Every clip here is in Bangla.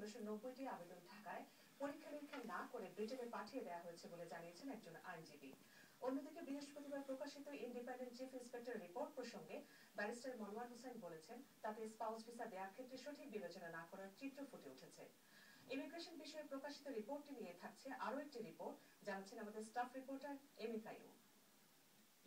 1690টি আবেদন থাকায় পরীক্ষা নিরীক্ষা না করে ব্রিটেনে পাঠিয়ে দেওয়া হয়েছে বলে জানিয়েছেন একজন আইনজীবী। অন্যদিকে বৃহস্পতিবার প্রকাশিত ইন্ডিপেন্ডেন্ট চিফ ইন্সপেক্টর রিপোর্ট প্রসঙ্গে ব্যারিস্টার মনোয়ার হোসেন বলেছেন, তাতে স্পাউস ভিসা দেওয়ার ক্ষেত্রে সঠিক বিবেচনা না করার চিত্র ফুটে উঠেছে। ইমিগ্রেশন বিষয়ে প্রকাশিত রিপোর্টটি নিয়ে থাকছে আরও একটি রিপোর্ট, জানাচ্ছেন আমাদের স্টাফ রিপোর্টার এমি কাইয়ুম।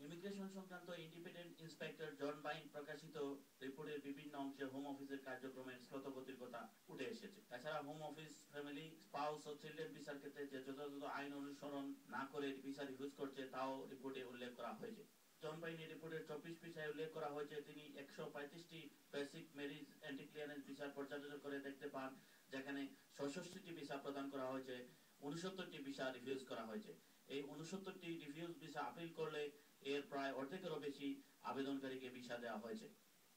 ইমিগ্রেশন সংক্রান্ত ইন্ডিপেন্ডেন্ট ইন্সপেক্টর জন বাইন প্রকাশিত রিপোর্টের বিভিন্ন অংশে হোম অফিসের কার্যক্রমের স্রোতগতির কথা উঠে এসেছে। তাছাড়া হোম অফিস ফ্যামিলি, স্পাউস ও চিলড্রেন ভিসার ক্ষেত্রে যে যথাযথ আইন অনুসরণ না করে ভিসা রিফিউজ করছে তাও রিপোর্টে উল্লেখ করা হয়েছে। জন বাইনের রিপোর্টের 24 পৃষ্ঠায় উল্লেখ করা হয়েছে, তিনি 135টি বেসিক ম্যারিজ অ্যান্টি ক্লিয়ারেন্স ভিসার পর্যালোচনা করে দেখতে পান, যেখানে 66টি ভিসা প্রদান করা হয়েছে, 69টি ভিসা রিফিউজ করা হয়েছে। এই 69টি রিফিউজ ভিসা আপিল করলে এর প্রায় অর্ধেকেরও বেশি আবেদনকারীকে ভিসা দেওয়া হয়েছে।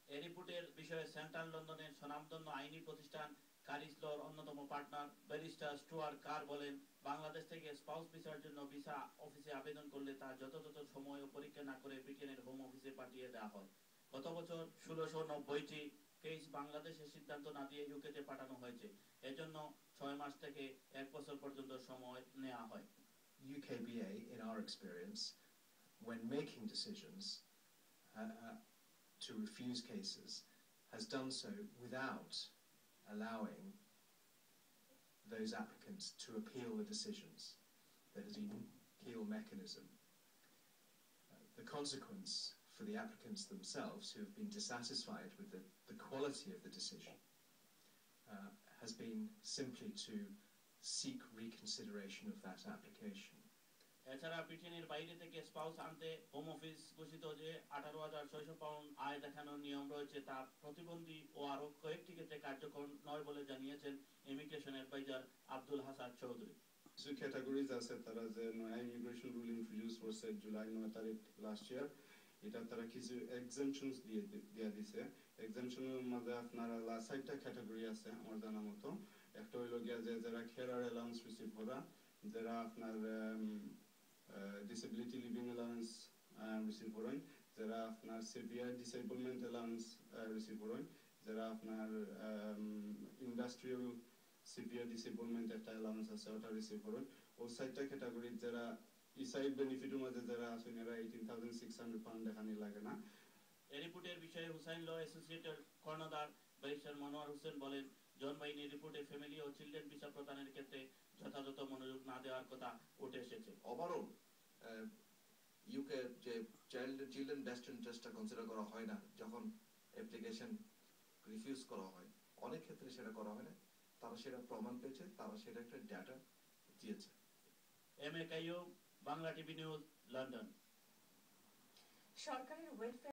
এই রিপোর্টের বিষয়ে সেন্ট্রাল লন্ডনের স্বনামধন্য আইনি প্রতিষ্ঠান কারিস লর অন্যতম পার্টনার ব্যারিস্টার স্টুয়ার্ট কার বলেন, বাংলাদেশ থেকে স্পাউস ভিসার জন্য ভিসা অফিসে আবেদন করলে তা যথাযথ সময় ও পরীক্ষা না করে ব্রিটেনের হোম অফিসে পাঠিয়ে দেওয়া হয়। গত বছর 1690টি কেস বাংলাদেশের সিদ্ধান্ত না দিয়ে ইউকেতে পাঠানো হয়েছে। এজন্য 6 মাস থেকে 1 বছর পর্যন্ত সময় নেওয়া হয়। UKBA, in our experience, when making decisions to refuse cases, has done so without allowing those applicants to appeal the decisions. There has been an appeal mechanism. The consequence for the applicants themselves, who have been dissatisfied with the quality of the decision, has been simply to seek reconsideration of that application. এছাড়া ব্রিটেনের বাইরে থেকে স্পাউস আনতে হোম অফিস ঘোষিত যে 18,600 পাউন্ড আয় দেখানোর নিয়ম রয়েছে তা প্রতিবন্ধী ও আরো কয়েকটি ক্ষেত্রে কার্যকর নয় বলে জানিয়েছেন ইমিগ্রেশন অ্যাডভাইজার আব্দুল হাসান চৌধুরী। কিছু ক্যাটাগরিজ আছে তারা যে নয়া ইমিগ্রেশন রুল ইন্ট্রোডিউস করছে জুলাই 9 তারিখ লাস্ট ইয়ার, এটা তারা কিছু এক্সাম্পশনস দিয়ে দিছে। এক্সাম্পশনের মধ্যে আপনার 6টা ক্যাটাগরি আছে আমার জানা মতো। একটা হইল গিয়া যে যারা কেয়ারার অ্যালাউন্স রিসিভ করা, যারা আপনার ডিসেবিলিটি লিভিং অ্যালাউন্স রিসিভ করেন, যারা আপনার সিভিয়ার ডিসেবলমেন্ট অ্যালাউন্স রিসিভ করেন, যারা আপনার ইন্ডাস্ট্রিয়াল সিভিয়ার ডিসেবলমেন্ট একটা অ্যালাউন্স আছে ওটা রিসিভ করেন। ও 6টা ক্যাটাগরি যারা ইসাইড বেনিফিটের মধ্যে যারা আছেন এরা 18,600 পাউন্ড দেখানি লাগে না। এই রিপোর্টের বিষয়ে হুসাইন ল অ্যাসোসিয়েটের কর্ণধার ব্যারিস্টার মনোয়ার হোসেন বলেন, জন বাইনের রিপোর্টে ফ্যামিলি ও চিলড্রেন ভিসা প্রদানের ক্ষেত্রে যথাযথ মনোযোগ না দেওয়ার কথা উঠে এসেছে। ওভারঅল ইউকে যে চিলড্রেন বেস্ট ইন্টারেস্টটা কনসিডার করা হয় না যখন অ্যাপ্লিকেশন রিফিউজ করা হয়, অনেক ক্ষেত্রে সেটা করা হয় না। তারা সেটা প্রমাণ পেয়েছে, তারা সেটা একটা ডাটা দিয়েছে। M A Qayyum, Bangla TV news, London. সরকারের ওয়েলফেয়ার